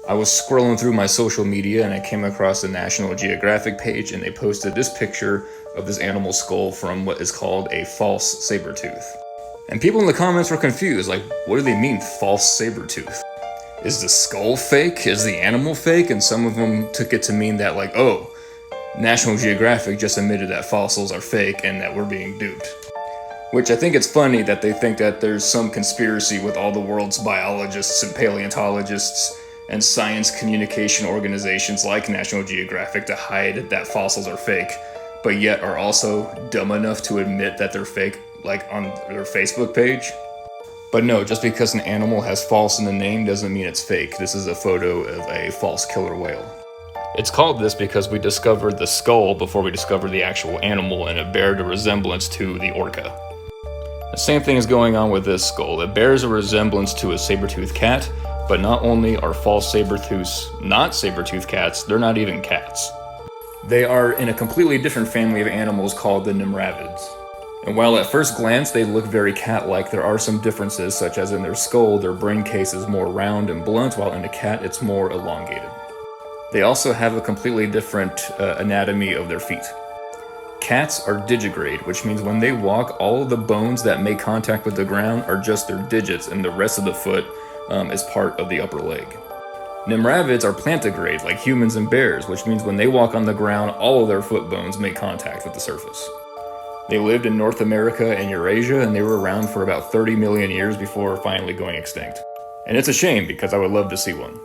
I was scrolling through my social media and I came across the National Geographic page, and they posted this picture of this animal skull from what is called a false saber tooth. And people in the comments were confused, like, what do they mean, false saber tooth? Is the skull fake? Is the animal fake? And some of them took it to mean that, like, oh, National Geographic just admitted that fossils are fake and that we're being duped. Which I think it's funny that they think that there's some conspiracy with all the world's biologists and paleontologists and science communication organizations like National Geographic to hide that fossils are fake, but yet are also dumb enough to admit that they're fake, like on their Facebook page. But no, just because an animal has false in the name doesn't mean it's fake. This is a photo of a false killer whale. It's called this because we discovered the skull before we discovered the actual animal, and it bared a resemblance to the orca. The same thing is going on with this skull. It bears a resemblance to a saber-toothed cat, but not only are false saber-tooths not saber-toothed cats, they're not even cats. They are in a completely different family of animals called the Nimravids. And while at first glance they look very cat-like, there are some differences, such as in their skull, their brain case is more round and blunt, while in a cat it's more elongated. They also have a completely different anatomy of their feet. Cats are digigrade, which means when they walk, all of the bones that make contact with the ground are just their digits, and the rest of the foot is part of the upper leg. Nimravids are plantigrade, like humans and bears, which means when they walk on the ground, all of their foot bones make contact with the surface. They lived in North America and Eurasia, and they were around for about 30 million years before finally going extinct. And it's a shame, because I would love to see one.